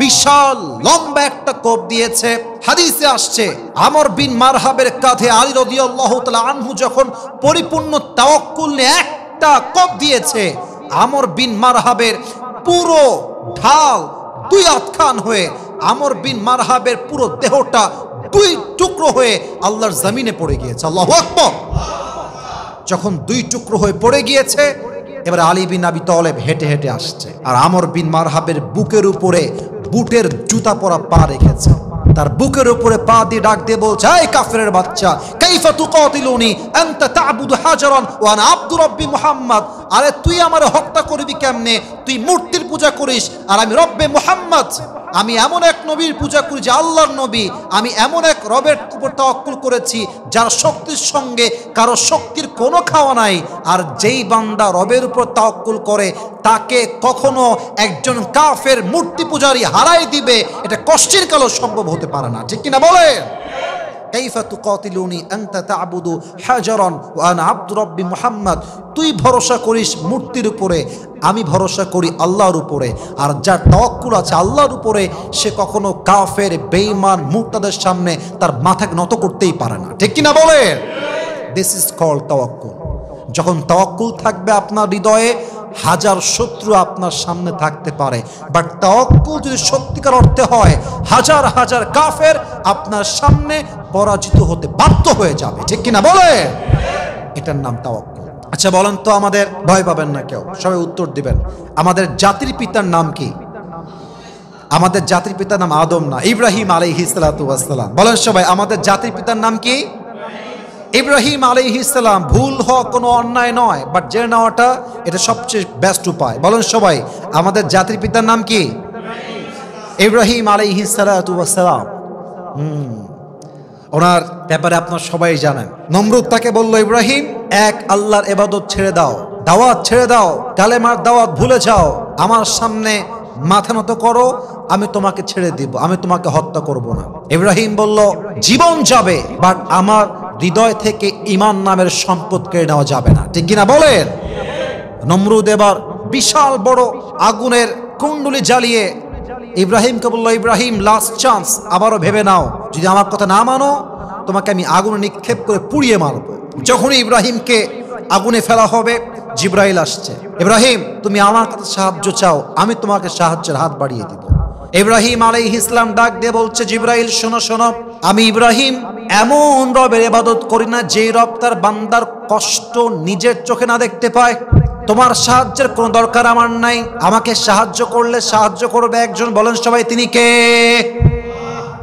বিশাল লম্বা একটা কোপ দিয়েছে। হাদিসে আসছে, আমর বিন মারহাবের কাঁধে আলী রাদিয়াল্লাহু তাআলা আনহু যখন পরিপূর্ণ তাওয়াক্কুল নিয়ে একটা কোপ দিয়েছে, আমর বিন মারহাবের পুরো ঢাল 2 আধখান হয়ে আমর বিন মারহাবের পুরো দেহটা 2 টুকরো হয়ে আল্লাহর জমিনে পড়ে গিয়েছে। আল্লাহু আকবার। যখন 2 টুকরো হয়ে পড়ে গিয়েছে, এবার আলী বিন আবি তালেব হেঁটে হেঁটে আসছে, আর আমর বিন মারহাবের বুকের উপরে বুটের জুতা পরা পা রেখেছে। তার বুকের উপরে পা দিয়ে ডাক দিয়ে বলছে, এই কাফেরের বাচ্চা, কাইফা তুকাতিলুনি আনতা তা'বুদু হাজারান ওয়া আনা আব্দু রাব্বি মুহাম্মদ। আরে তুই আমারে হত্যা করবি কেমনে? তুই মূর্তির পূজা করিস, আর আমি রব্বে মুহাম্মদ, আমি এমন এক নবীর পূজা করি যে আল্লাহর নবী। আমি এমন এক রবের উপর তাওয়াক্কুল করেছি যার শক্তির সঙ্গে কারো শক্তির কোনো খাওয়া নাই। আর যেই বান্দা রবের উপর তাওয়াক্কুল করে তাকে কখনো একজন কাফের মূর্তি পূজারী হারাই দিবে, এটা কষ্টের কালো সম্ভব হতে পারে না। ঠিক কিনা বলে? কাইফা তুকাতিলুনি আনতা তা'বুদু হাজারান ওয়া আনা আব্দু রাব্বি মুহাম্মদ। তুই ভরসা করিস মূর্তির উপরে, আমি ভরসা করি আল্লাহর উপরে। আর যার তাওয়াক্কুল আছে আল্লাহর উপরে, সে কখনো কাফের বেঈমান মুরতাদের সামনে তার মাথাকে নত করতেই পারে না। ঠিক কিনা বলে? দিস ইজ কল্ড তাওয়াক্কুল। যখন তাওয়াক্কুল থাকবে আপনার হৃদয়ে, হাজার শত্রু আপনার সামনে থাকতে পারে, বাট তাওয়াক্কুল যদি সত্যিকার অর্থে হয়, হাজার হাজার কাফের আপনার সামনে পরাজিত হতে বাধ্য হয়ে যাবে। ঠিক কিনা বলে? এটার নাম তাওয়াক্কুল। আচ্ছা বলেন তো, আমাদের ভয় পাবেন না কেউ, সবাই উত্তর দিবেন, আমাদের জাতির পিতার নাম কি? আমাদের জাতির পিতার নাম আদম না, ইব্রাহিম আলাইহিস সালাতু ওয়াস সালাম। বলেন সবাই, আমাদের জাতির পিতার নাম কি? ইব্রাহিম আলাইহিস সালাম। ভুল হওয়া কোনো অন্যায় নয়, বাট জেনে নেওয়াটা এটা সবচেয়ে বেস্ট উপায়। বলেন সবাই, আমাদের জাতির পিতার নাম কি? ইব্রাহিম আলাইহিস সালাতু ওয়াস সালাম। ওনার ব্যাপারে আপনারা সবাই জানেন। নমরুদ তাকে বলল, ইব্রাহিম, এক আল্লাহর ইবাদত ছেড়ে দাও, দাওয়াত ছেড়ে দাও, কালেমার দাওয়াত ভুলে যাও, আমার সামনে মাথা নত করো, আমি তোমাকে ছেড়ে দিব, আমি তোমাকে হত্যা করব না। ইব্রাহিম বলল, জীবন যাবে, বাট আমার হৃদয় থেকে ঈমান নামের সম্পদ কেড়ে নেওয়া যাবে না। ঠিক কিনা বলেন? নমরুদ এবার বিশাল বড় আগুনের কুণ্ডুলি জ্বালিয়ে ইব্রাহিমকে বলল, ইব্রাহিম, লাস্ট চান্স, আবারও ভেবে নাও, যদি আমার কথা না মানো তোমাকে আমি আগুনে নিক্ষেপ করে পুড়িয়ে মারব। যখনই ইব্রাহিমকে আগুনে ফেলা হবে, জিবরাইল আসছে, ইব্রাহিম তুমি আমার কাছে সাহায্য চাও, আমি তোমাকে সাহায্যের হাত বাড়িয়ে দিব। ইব্রাহিম আলাইহিস সালাম ডাক দিয়ে বলছে, জিবরাইল শোনো শোনো, আমি ইব্রাহিম এমন রবের ইবাদত করি না যে রব তার বান্দার কষ্ট নিজের চোখে না দেখতে পায়। তোমার সাহায্যের কোনো দরকার আমার নাই, আমাকে সাহায্য করলে সাহায্য করবে একজন। বলেন সবাই, তিনি কে?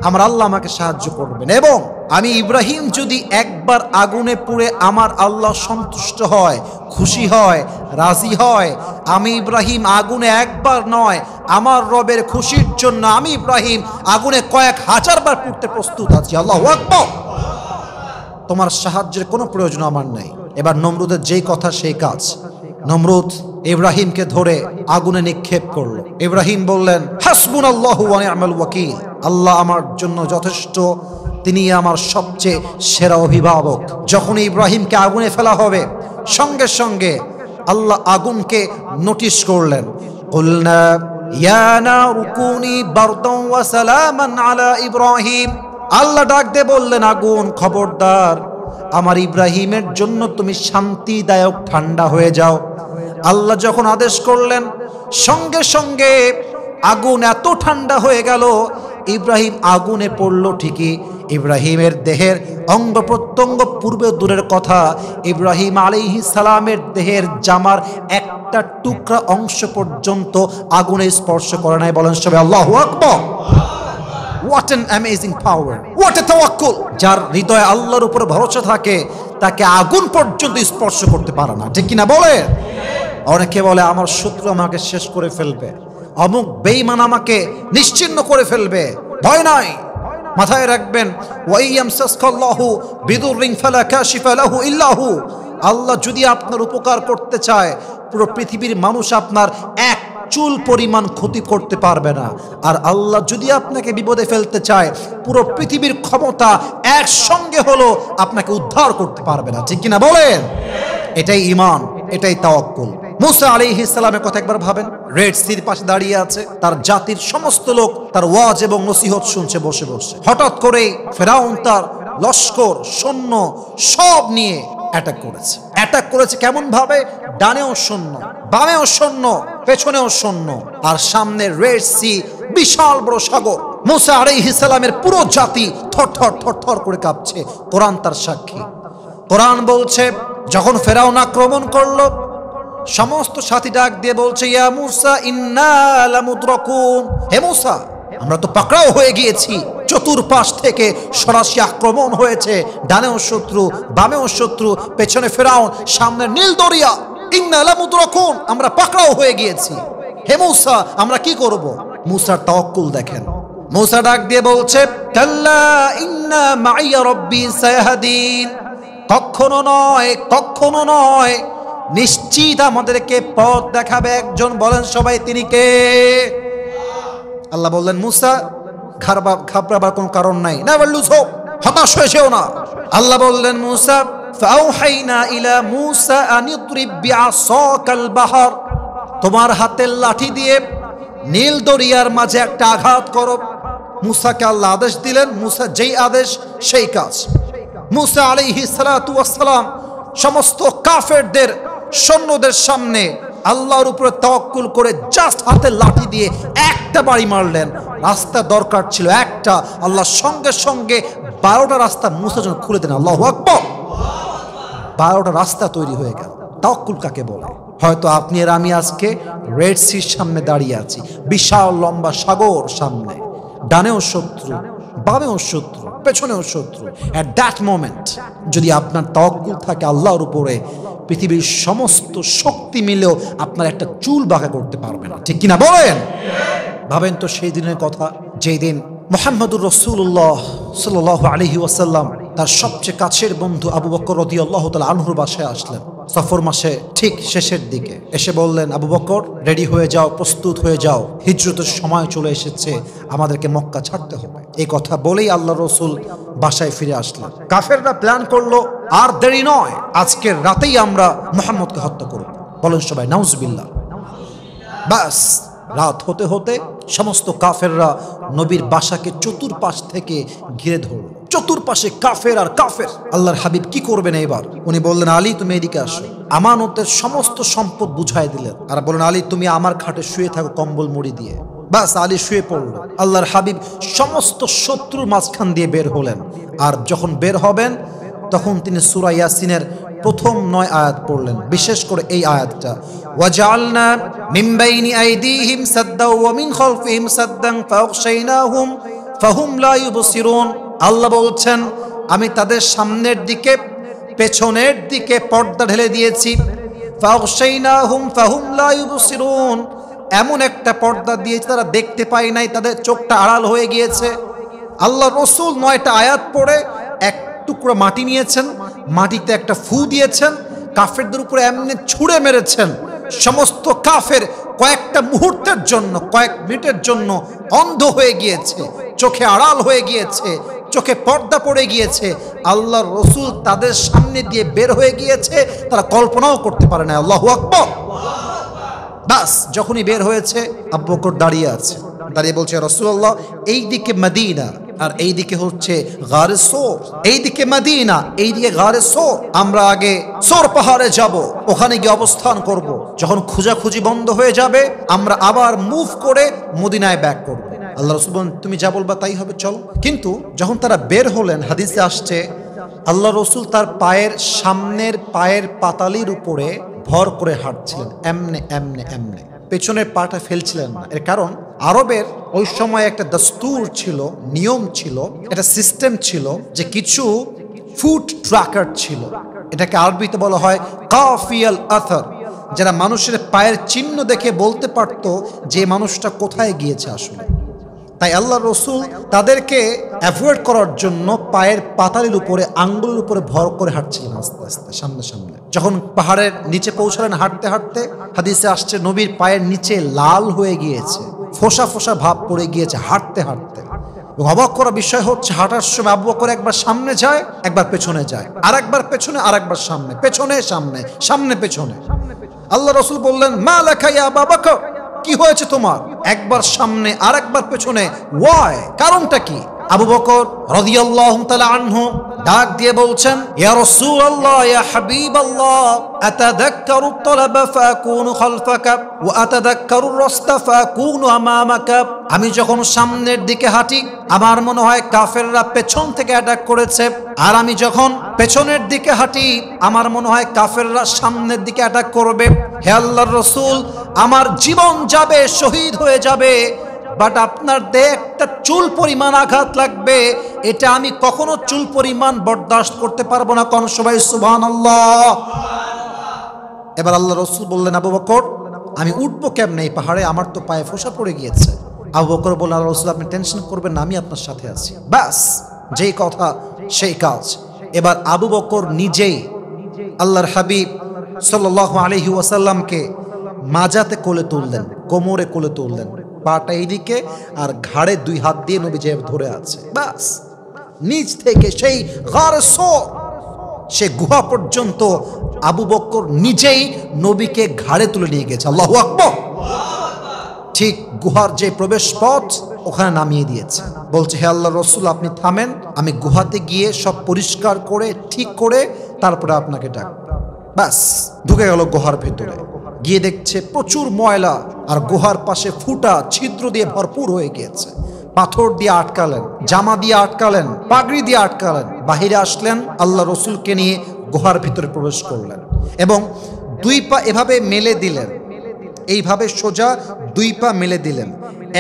আমার আল্লাহ আমাকে সাহায্য করবেন। এবং আমি ইব্রাহিম যদি একবার আগুনে পুড়ে আমার আল্লাহ সন্তুষ্ট হয়, খুশি হয়, রাজি হয়, আমি ইব্রাহিম আগুনে একবার নয়, আমার রবের খুশির জন্য আমি ইব্রাহিম আগুনে কয়েক হাজার বার পুড়তে প্রস্তুত আছি। আল্লাহু আকবার। তোমার সাহায্যের কোনো প্রয়োজন আমার নাই। এবার নমরুদের যেই কথা সেই কাজ। নমরুদ ইব্রাহিমকে ধরে আগুনে নিক্ষেপ করলো। ইব্রাহিম বললেন, হাসবুনাল্লাহু ওয়া নি'মাল ওয়াকিল, আল্লাহ আমার জন্য যথেষ্ট, তিনি আমার সবচেয়ে সেরা অভিভাবক। যখন ইব্রাহিমকে আগুনে ফেলা হবে, সঙ্গে সঙ্গে আল্লাহ আগুনকে নোটিশ করলেন। কুলনা ইয়া নারু কুনি বারদান ওয়া সালামান আলা ইব্রাহিম। আল্লাহ ডাক দিয়ে বললেন, আগুন, খবরদার, আমার ইব্রাহিমের জন্য তুমি শান্তিদায়ক ঠান্ডা হয়ে যাও। আল্লাহ যখন আদেশ করলেন, সঙ্গে সঙ্গে আগুন এত ঠান্ডা হয়ে গেল, ইব্রাহিম আগুনে পড়লো ঠিকই, ইব্রাহিমের দেহের অঙ্গ প্রত্যঙ্গ পূর্বে দূরের কথা, ইব্রাহিম আলাইহিস সালামের দেহের জামার একটা টুকরা অংশ পর্যন্ত আগুনে স্পর্শ করে নাই। বলেন সবাই আল্লাহু আকবার। What an amazing power, what a tawakkul! যার হৃদয়ে আল্লাহর উপর ভরসা থাকে তাকে আগুন পর্যন্ত স্পর্শ করতে পারে না, ঠিক কিনা বলে? অনেকে বলে আমার শত্রু আমাকে শেষ করে ফেলবে, অমুক বেঈমান আমাকে নিশ্চিহ্ন করে ফেলবে। ভয় নাই, মাথায় রাখবেন ওয়াইয়ামসাসকাল্লাহু বিদুররিন ফালা কাশিফা লাহু ইল্লা হু। আল্লাহ যদি আপনার উপকার করতে চায়, পুরো পৃথিবীর মানুষ আপনার এক চুল পরিমাণ ক্ষতি করতে পারবে না। আর আল্লাহ যদি আপনাকে বিপদে ফেলতে চায়, পুরো পৃথিবীর ক্ষমতা একসঙ্গে হলো আপনাকে উদ্ধার করতে পারবে না, ঠিক কিনা বলেন? এটাই ঈমান, এটাই তাওয়াক্কুল। মুসা আলাইহিস সালামের কথা একবার ভাবেন। রেড সির পাশে দাঁড়িয়ে আছে, তার জাতির সমস্ত লোক তার ওয়াজ এবং নসিহত শুনছে বসে বসে। হঠাৎ করে ফেরাউন তার লস্কর, সৈন্য সব নিয়ে অ্যাটাক করেছে। অ্যাটাক করেছে কেমন ভাবে? ডানেও সৈন্য, বামেও সৈন্য, পেছনেও সৈন্য, আর সামনে রেড সি, বিশাল বড় সাগর। মুসা আলাইহিস সালামের পুরো জাতি থরথর থরথর করে কাঁপছে। কোরআন তার সাক্ষী। কোরআন বলছে যখন ফেরাউন আক্রমণ করলো, সমস্ত সাথী ডাক দিয়ে বলছে ইয়া মুসা ইন্না লামুদরাকুন, হে মুসা আমরা তো পাকড়াও হয়ে গিয়েছি। চতুর্পাশ থেকে সরাসরি আক্রমণ হয়েছে, ডানেও শত্রু, বামেও শত্রু, পেছনে ফেরাউন, সামনে নীল দরিয়া। ইন্না লামুদরাকুন, আমরা পাকড়াও হয়ে গিয়েছি। হে মুসা আমরা কি করব? মুসার তাওয়াক্কুল দেখেন। মুসা ডাক দিয়ে বলছে কাল্লা ইন্না মাইয়া রাব্বি সায়াহদিন, কখনো নয়, কখনো নয়, নিশ্চিত আমাদেরকে পথ দেখাবে একজন। বলেন সবাই তিনি কে? আল্লাহ বললেন মুসা ঘাবড়াবার কোনো কারণ নাই, নেভার লুজ হোপ, হতাশ হয়ে যেও না। আল্লাহ বললেন মুসা ফাআউহাইনা ইলা মুসা আন ইদরিব বিআসাকাল বাহর, তোমার হাতের লাঠি দিয়ে নীল দরিয়ার মাঝে একটা আঘাত করো। মুসাকে আল্লাহ আদেশ দিলেন, মুসা যেই আদেশ সেই কাজ। মুসা আলাইহিস সালাতু ওয়াস সালাম সমস্ত কাফেরদের সৈন্যদের সামনে আল্লাহর উপরে তাওয়াক্কুল করে জাস্ট হাতে লাঠি দিয়ে একটা বাড়ি মারলেন। রাস্তা দরকার ছিল একটা, আল্লাহ সঙ্গে সঙ্গে 12টা রাস্তা মুসার জন্য খুলে দেন। আল্লাহু আকবার। 12টা রাস্তা তৈরি হয়ে গেল। তাওয়াক্কুল কাকে বলে? হয়তো আপনি আর আমি আজকে রেড সির সামনে দাঁড়িয়ে আছি, বিশাল লম্বা সাগর সামনে, ডানেও শত্রু, বামেও শত্রু, পেছনেও শত্রু। এট দ্যাট মোমেন্ট যদি আপনার তাওয়াক্কুল থাকে আল্লাহর উপরে, পৃথিবীর সমস্ত শক্তি মিলেও আপনার একটা চুল বাঁকা করতে পারবে না, ঠিক কিনা বলেন? ভাবেন তো সেই দিনের কথা, যেই দিন মুহাম্মদুর রাসূলুল্লাহ সাল্লাল্লাহু আলাইহি ওয়াসাল্লাম তার সবচেয়ে কাছের বন্ধু আবু বকর রাদিয়াল্লাহু তাআলা আনহুর বাসায় আসলেন সফর মাসে ঠিক শেষের দিকে। এসে বললেন আবু বকর রেডি হয়ে যাও, প্রস্তুত হয়ে যাও, হিজরতের সময় চলে এসেছে, আমাদেরকে মক্কা ছাড়তে হবে। এই কথা বলেই আল্লাহ রসুল বাসায় ফিরে আসলেন। কাফেররা প্ল্যান করলো আর দেরি নয়, আজকের রাতেই আমরা মুহাম্মদকে হত্যা করব। বলেন সবাই নাউজুবিল্লাহ। বাস রাত হতে হতে সমস্ত কাফেররা নবীর বাসাকে চতুর্পাশ থেকে ঘিরে ধরল। চতুর্পাশে কাফের আর কাফের। আল্লাহর হাবিব কি করবেন এবার? উনি বললেন আলী তুমি এদিকে আসো। আমানতের সমস্ত সম্পদ বুঝাই দিলেন আর বললেন আলী তুমি আমার খাটে শুয়ে থাকো কম্বল মুড়ি দিয়ে। বাস আলী শুয়ে পড়ল। আল্লাহর হাবিব সমস্ত শত্রুর মাঝখান দিয়ে বের হলেন। আর যখন বের হবেন তখন তিনি সূরা ইয়াসিনের প্রথম 9 আয়াত পড়লেন, বিশেষ করে এই আয়াতটা, ওয়াজআলনা মিন বাইনি আইদিহিম সাদ্দাও ওয়া মিন খালফিহিম সাদ্দান ফাগশাইনাহুম ফাহুম লা ইউবসিরুন। আল্লাহ বলছেন আমি তাদের সামনের দিকে পেছনের দিকে পর্দা ঢেলে দিয়েছি। ফাগশাইনাহুম ফাহুম লা ইউবসিরুন, এমন একটা পর্দা দিয়েছি তারা দেখতে পায় নাই, তাদের চোখটা আড়াল হয়ে গিয়েছে। আল্লাহ রসুল 9টা আয়াত পড়ে এক টুকরো মাটি নিয়েছেন, মাটিতে একটা ফু দিয়েছেন, কাফেরদের উপরে এমনি ছুঁড়ে মেরেছেন। সমস্ত কাফের কয়েকটা মুহূর্তের জন্য, কয়েক মিনিটের জন্য অন্ধ হয়ে গিয়েছে, চোখে আড়াল হয়ে গিয়েছে, চোখে পর্দা পড়ে গিয়েছে। আল্লাহ রসুল তাদের সামনে দিয়ে বের হয়ে গিয়েছে, তারা কল্পনাও করতে পারে না। আল্লাহু আকবার। বাস যখনই বের হয়েছে আবু বকর দাঁড়িয়ে আছে, দাঁড়িয়ে বলছে রাসূলুল্লাহ এইদিকে মদিনা আর এইদিকে হচ্ছে গারে সোর, এইদিকে মদিনা এইদিকে গারে সোর, আমরা আগে সোর পাহাড়ে যাব, ওখানে গিয়ে অবস্থান করব। যখন খোঁজাখুঁজি বন্ধ হয়ে যাবে আমরা আবার মুভ করে মদিনায় ব্যাক করব। আল্লাহ রাসূল বলেন তুমি যা বলবা তাই হবে, চলো। কিন্তু যখন তারা বের হলেন, হাদিসে আসছে আল্লাহ রাসূল তার পায়ের সামনের পায়ের পাতালির উপরে ভর করে হাঁটছিলেন, এমনে এমনে এমনে, পেছনের পাটা ফেলছিলেন না। এর কারণ আরবের ওই সময় একটা দস্তুর ছিল, নিয়ম ছিল, একটা সিস্টেম ছিল যে কিছু ফুট ট্র্যাকার ছিল, এটাকে আরবিতে বলা হয় কাফিয়াল আথার, যারা মানুষের পায়ের চিহ্ন দেখে বলতে পারত যে মানুষটা কোথায় গিয়েছে আসলে। তাই আল্লাহ রসুল তাদেরকে অ্যাভয়েড করার জন্য পায়ের পাতালির উপরে, আঙ্গুলের উপরে ভর করে হাঁটছিলেন আস্তে আস্তে সামনে সামনে। যখন পাহাড়ের নিচে পৌঁছালেন হাঁটতে হাঁটতে, হাদিসে আসছে নবীর পায়ের নিচে লাল হয়ে গিয়েছে, ফোসা ফোসা ভাব পড়ে গিয়েছে হাঁটতে হাঁটতে। অবাক করা বিষয় হচ্ছে হাঁটার সময় আবু বকর একবার সামনে যায়, একবার পেছনে যায়, আর একবার পেছনে, আর একবার সামনে, পেছনে সামনে, সামনে পেছনে। আল্লাহ রসুল বললেন মা লাকা ইয়া আবু বকর, কি হয়েছে তোমার? একবার সামনে আর একবার পেছনে, ওয়াই, কারণটা কি? আবু বকর রাদিয়াল্লাহু তাআলা আনহু ডাক দিয়ে বলছেন ইয়া রাসূলুল্লাহ ইয়া হাবিবাল্লাহ আতাযাক্কারু আত-তালাবা ফাকুনু খালফাকা ওয়া আতাযাক্কারু আর-রাসতা ফাকুনু আমামাকা। আমি যখন সামনের দিকে হাঁটি আমার মনে হয় কাফেররা পেছন থেকে অ্যাটাক করেছে, আর আমি যখন পেছনের দিকে হাঁটি আমার মনে হয় কাফেররা সামনের দিকে অ্যাটাক করবে। হে আল্লাহর রাসূল, আমার জীবন যাবে, শহীদ হয়ে যাবে, বাট আপনার দেহে একটা চুল পরিমাণ আঘাত লাগবে, এটা আমি কখনো চুল পরিমাণ বরদাস্ত করতে পারবো না। কোন সবাই সুবহানাল্লাহ। এবার আল্লাহ রাসূল বললেন আবু বকর আমি উঠবো কেমনে এই পাহাড়ে, আমার তো পায়ে ফোঁসা পড়ে গিয়েছে। আবু বকর বললেন আল্লাহ রাসূল আপনি টেনশন করবেন না, আমি আপনার সাথে আছি। ব্যাস, যেই কথা সেই কাজ। এবার আবু বকর নিজেই আল্লাহর হাবিব সাল্লাল্লাহু আলাইহি ওয়াসাল্লামকে মাজাতে কোলে তুললেন, কোমরে কোলে তুললেন, পাটা এইদিকে আর ঘাড়ে দুই হাত দিয়ে নবী যে ধরে আছে। বাস, নিচ থেকে সেই গারে সওর, সে গুহা পর্যন্ত আবু বকর নিজেই নবীকে ঘাড়ে তুলে নিয়ে গেছে। আল্লাহু আকবার। ঠিক গুহার যে প্রবেশ পথ ওখানে নামিয়ে দিয়েছে, বলছে হে আল্লাহর রাসূল আপনি থামেন, আমি গুহাতে গিয়ে সব পরিষ্কার করে ঠিক করে তারপরে আপনাকে ডাক। বাস, ঢুকে গেল গুহার ভেতরে, গিয়ে দেখছে প্রচুর ময়লা, আর গুহার পাশে ফুটা ছিদ্র দিয়ে ভরপুর হয়ে গিয়েছে। পাথর দিয়ে আটকালেন, জামা দিয়ে আটকালেন, পাগড়ি দিয়ে আটকালেন। বাহিরে আসলেন, আল্লাহ রসুলকে নিয়ে গুহার ভিতরে প্রবেশ করলেন এবং দুই পা এভাবে মেলে দিলেন, এইভাবে সোজা দুই পা মেলে দিলেন।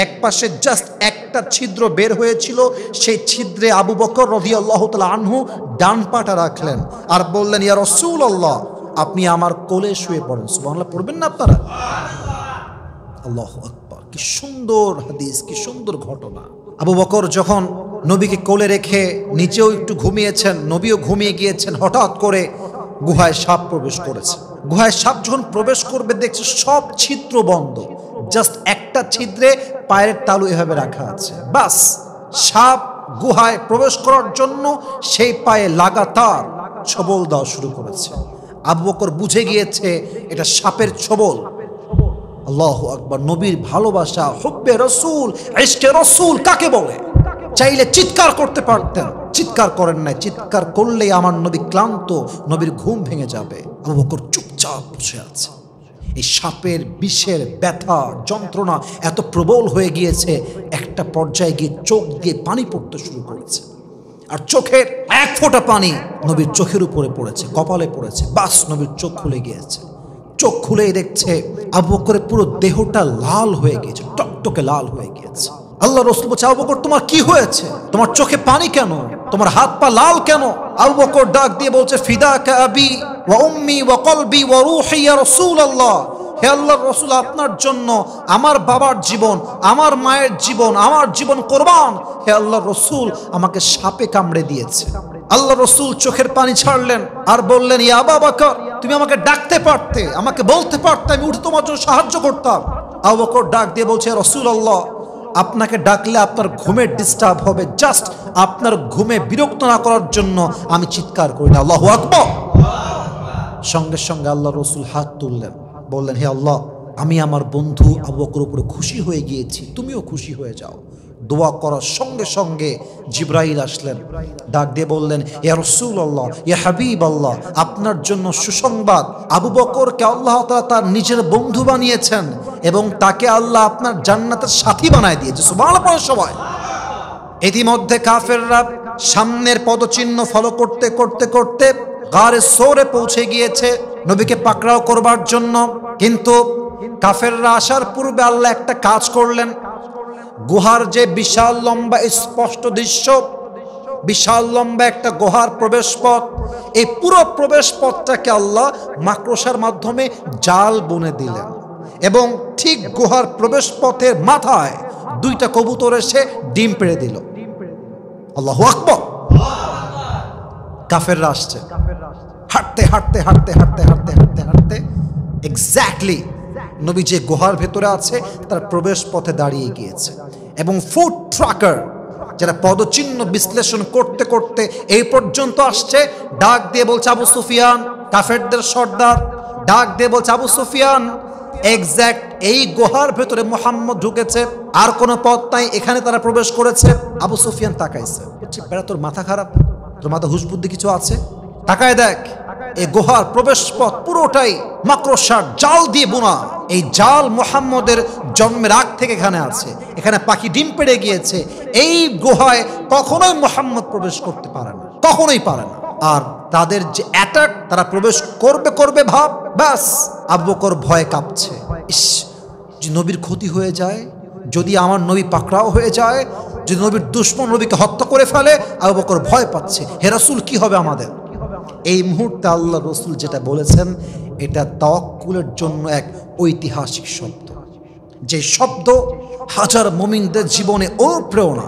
এক পাশে জাস্ট একটা ছিদ্র বের হয়েছিল, সেই ছিদ্রে আবু বকর রাদিয়াল্লাহু তাআলা আনহু ডান পাটা রাখলেন আর বললেন ইয়া রাসূলুল্লাহ আপনি আমার কোলে শুয়ে পড়েন। সুবহানাল্লাহ পড়বেন না আপনারা? আল্লাহু আকবার। কি সুন্দর হাদিস, কি সুন্দর ঘটনা। আবু বকর যখন নবীকে কোলে রেখে নিচেও একটু ঘুমিয়েছেন, নবীও ঘুমিয়ে গিয়েছেন, হঠাৎ করে গুহায় সাপ প্রবেশ করেছে। গুহায় সাপ যখন প্রবেশ করবে দেখছে সব ছিদ্র বন্ধ, জাস্ট একটা ছিদ্রে পায়ের তালু এভাবে রাখা আছে। বাস, সাপ গুহায় প্রবেশ করার জন্য সেই পায়ে লাগাতার ছোবল দেওয়া শুরু করেছে। আবু বকর বুঝে গিয়েছে এটা সাপের ছোবল। আল্লাহু আকবার। নবীর ভালোবাসা, হুব্বে রাসূল, ইশকে রাসূল কাকে বলে? চাইলে চিৎকার করতে পারতেন, চিৎকার করেন নাই। চিৎকার করলেই আমার নবী ক্লান্ত, নবীর ঘুম ভেঙে যাবে। আবু বকর চুপচাপ বসে আছে। এই সাপের বিষের ব্যথা, যন্ত্রণা এত প্রবল হয়ে গিয়েছে, একটা পর্যায়ে গিয়ে চোখ দিয়ে পানি পড়তে শুরু করেছে, আর চোখের এক ফোঁটা পানি নবীর চোখের উপরে পড়েছে, কপালে পড়েছে। বাস, নবীর চোখ খুলে গিয়েছে। চোখ খুলেই দেখছে আবু বকরের পুরো দেহটা লাল হয়ে গিয়েছে, টকটকে লাল হয়ে গিয়েছে। আল্লাহ রাসূল বলছে আবু বকর তোমার কি হয়েছে? তোমার চোখে পানি কেন? তোমার হাত পা লাল কেন? আবু বকর ডাক দিয়ে বলছে ফিদাকা আবি ওয়া উম্মি ওয়া কলবি ওয়া রূহি ইয়া রাসূলুল্লাহ। হে আল্লাহর রাসূল আপনার জন্য আমার বাবার জীবন, আমার মায়ের জীবন, আমার জীবন কুরবান। হে আল্লাহর রাসূল আমাকে সাপে কামড়ে দিয়েছে। আল্লাহ রাসূল চোখের পানি ছাড়লেন আর বললেন ইয়া আবু বকর তুমি আমাকে ডাকতে পারতে, আমাকে বলতে পারতে, আমি উঠে তোমার জন্য সাহায্য করতাম। আবু বকর ডাক দিয়ে বলছে রাসূলুল্লাহ আপনাকে ডাকলে আপনার ঘুমের ডিস্টার্ব হবে, জাস্ট আপনার ঘুমে বিরক্ত না করার জন্য আমি চিৎকার করি না। আল্লাহু আকবার। সঙ্গে সঙ্গে আল্লাহ রাসূল হাত তুললেন, বললেন হে আল্লাহ আমি আমার বন্ধু আবু বকরের উপরে খুশি হয়ে গিয়েছি, তুমিও খুশি হয়ে যাও। দোয়া করার সঙ্গে সঙ্গে জিবরাইল আসলেন, ডাক দিয়ে বললেন, ইয়া রাসূলুল্লাহ, ইয়া হাবিবাল্লাহ, আপনার জন্য সুসংবাদ, আবু বকরকে আল্লাহ তাআলা তার নিজের বন্ধু বানিয়েছেন এবং তাকে আল্লাহ আপনার জান্নাতের সাথী বানায় দিয়েছে। সুবহানাল্লাহ সবাই। ইতিমধ্যে কাফেররা সামনের পদচিহ্ন ফলো করতে করতে করতে গারে সৌরে পৌঁছে গিয়েছে নবীকে পাকড়াও করবার জন্য। কিন্তু কাফেররা আসার পূর্বে আল্লাহ একটা কাজ করলেন। গুহার যে বিশাল লম্বা স্পষ্ট দৃশ্য, বিশাল লম্বা একটা গুহার প্রবেশ পথ, এই পুরো প্রবেশ পথটাকে আল্লাহ মাকড়সার মাধ্যমে জাল বুনে দিলেন এবং ঠিক গুহার প্রবেশ পথের মাথায় দুইটা কবুতর এসে ডিম পেড়ে দিল। আল্লাহু আকবার। কাফেররা আসছে, হাঁটতে হাঁটতে হাঁটতে হাঁটতে হাঁটতে হাঁটতে হাঁটতে এক্স্যাক্টলি নবী যে গুহার ভেতরে আছে তার প্রবেশ পথে দাঁড়িয়ে গিয়েছে এবং ফুড ট্রাকার যারা পদচিহ্ন বিশ্লেষণ করতে করতে এই পর্যন্ত আসছে, ডাক দিয়ে বলছে, আবু সুফিয়ান, কাফেরদের সর্দার ডাক দিয়ে বলছে, আবু সুফিয়ান, এক্স্যাক্ট এই গুহার ভেতরে মুহাম্মদ ঢুকেছে, আর কোনো পথ নাই, এখানে তারা প্রবেশ করেছে। আবু সুফিয়ান তাকাইছে, বলছে, বেটা তোর মাথা খারাপ, তোর মাথা হুশ বুদ্ধি কিছু আছে? তাকায় দেখ, এই গুহার প্রবেশ পথ পুরোটাই মাকড়সার জাল দিয়ে বোনা। এই জাল মুহাম্মদের জন্মের আগ থেকে এখানে আছে, এখানে পাখি ডিম পেড়ে গিয়েছে। এই গুহায় কখনোই মুহাম্মদ প্রবেশ করতে পারে না, কখনোই পারে না। আর তাদের যে অ্যাটাক, তারা প্রবেশ করবে করবে ভাব, ব্যাস আবু বকর ভয়ে কাঁপছে। ইস, যে নবীর ক্ষতি হয়ে যায়, যদি আমার নবী পাকড়াও হয়ে যায়, যদি নবীর দুশমন নবীকে হত্যা করে ফেলে, আবু বকর ভয় পাচ্ছে, হে রাসূল কি হবে আমাদের? এই মুহূর্তে আল্লাহ রসুল যেটা বলেছেন এটা তাওয়াক্কুলের জন্য এক ঐতিহাসিক শব্দ, যে শব্দ হাজার মুমিনদের জীবনে অনুপ্রেরণা,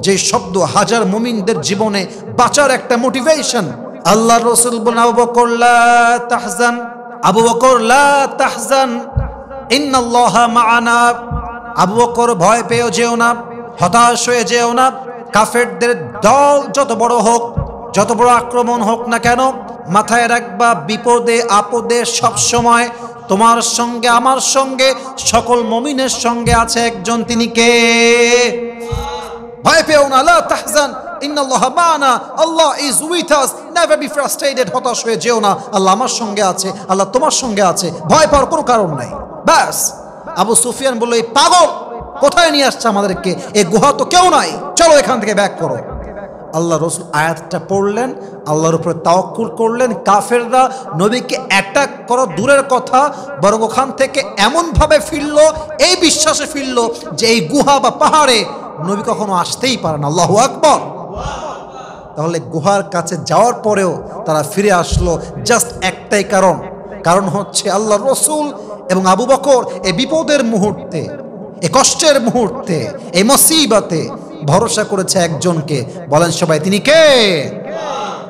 যে শব্দ হাজার মুমিনদের জীবনে বাঁচার একটা মোটিভেশন। আল্লাহ রসুল বলেন, আবু বকর লা তাহজান, আবু বকর লা তাহজান, ইন্নাল্লাহা মা'ানা। আবু বকর ভয় পেও যেও না, হতাশ হয়ে যেও না। কাফেরদের দল যত বড় হোক, যত বড় আক্রমণ হোক না কেন, মাথায় রাখবা বিপদে আপদে সব সময় তোমার সঙ্গে আমার সঙ্গে সকল মুমিনের সঙ্গে আছে একজন, তিনি কে? ভয় পেও না, লা তাহজান ইন্নাল্লাহা মা'ানা, Allah is with us, never be frustrated, হতাশ হয়ে যেও না, আল্লাহ আমার সঙ্গে আছে, আল্লাহ তোমার সঙ্গে আছে, ভয় পাওয়ার কোনো কারণ নাই। ব্যাস। আবু সুফিয়ান বলল, এই পাগল কোথায় নিয়ে আসছে আমাদেরকে? এই গুহা তো কেউ নাই, চলো এখান থেকে ব্যাক করো। আল্লাহ রসুল আয়াতটা পড়লেন, আল্লাহর উপরে তাওয়াক্কুল করলেন। কাফেররা নবীকে অ্যাটাক করা দূরের কথা, বরং ওখান থেকে এমনভাবে ফিরল, এই বিশ্বাসে ফিরল যে এই গুহা বা পাহাড়ে নবী কখনো আসতেই পারে না। আল্লাহু আকবার। তাহলে গুহার কাছে যাওয়ার পরেও তারা ফিরে আসলো জাস্ট একটাই কারণ হচ্ছে আল্লাহ রসুল এবং আবু বকর এই বিপদের মুহূর্তে, এই কষ্টের মুহূর্তে, এই মুসিবতে ভরসা করেছে একজনকে। বলেন সবাই, তিনি কে?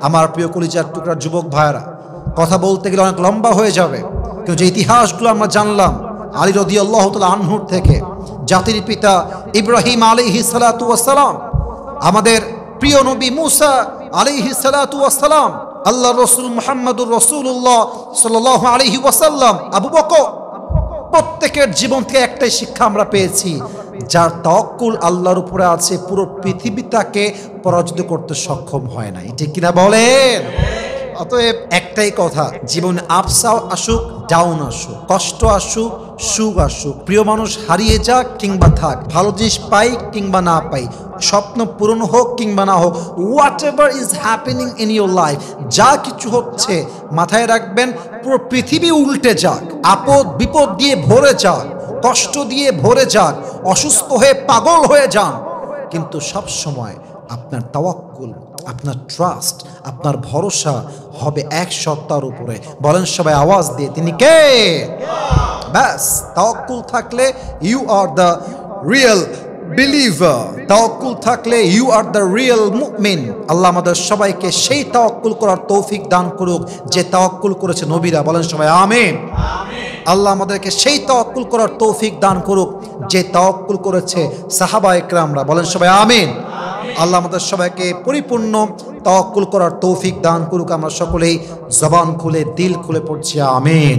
আমার প্রিয় কলিজার টুকরার যুবক ভাইরা, কথা বলতে গেলে অনেক লম্বা হয়ে যাবে, কিন্তু যে ইতিহাসগুলো আমরা জানলাম আলী রাদিয়াল্লাহু তাআলা আনহুর থেকে, জাতির পিতা ইব্রাহিম আলাইহিস সালাতু ওয়াস সালাম, আমাদের প্রিয় নবী মুসা আলাইহিস সালাতু ওয়াস সালাম, আল্লাহ রসুল মুহাম্মদুর রাসূলুল্লাহ সাল্লাল্লাহু আলাইহি ওয়াসাল্লাম, আবু বকর, প্রত্যেকের জীবন থেকে একটাই শিক্ষা আমরা পেয়েছি, যার তাওয়াক্কুল আল্লাহর উপরে আছে পুরো পৃথিবী তাকে পরাজিত করতে সক্ষম হয় না। ঠিক কিনা বলেন? অতএব একটাই কথা, জীবনে আপস আসুক, ডাউন আসুক, কষ্ট আসুক, সুখ আসুক, প্রিয় মানুষ হারিয়ে যাক কিংবা থাক, ভালো জিনিস পাই কিংবা না পাই, স্বপ্ন পূরণ হোক কিংবা না হোক, what ever is happening in your life, যা কিছু হচ্ছে মাথায় রাখবেন পুরো পৃথিবী উল্টে যাক, আপদ বিপদ দিয়ে ভরে যাক, কষ্ট দিয়ে ভরে যাক, অসুস্থ হয়ে পাগল হয়ে যান, কিন্তু সব সময় আপনার তাওয়াক্কুল, আপনার ট্রাস্ট, আপনার ভরসা হবে এক সত্তার উপরে। বলেন সবাই আওয়াজ দিয়ে, তিনি কে? ব্যাস, তাওয়াক্কুল থাকলে you are the real believer, তাওয়াক্কুল থাকলে ইউ আর দ্য রিয়েল মুমিন। আল্লাহ আমাদের সবাইকে সেই তাওয়াক্কুল করার তৌফিক দান করুক যে তাওয়াক্কুল করেছে নবীরা। বলেন সবাই আমিন। আল্লাহ আমাদেরকে সেই তাওয়াক্কুল করার তৌফিক দান করুক যে তাওয়াক্কুল করেছে সাহাবায়ে কেরামরা। বলেন সবাই আমিন। আল্লাহ আমাদের সবাইকে পরিপূর্ণ তাওয়াক্কুল করার তৌফিক দান করুক। আমরা সকলেই জবান খুলে দিল খুলে পড়ছি আমিন।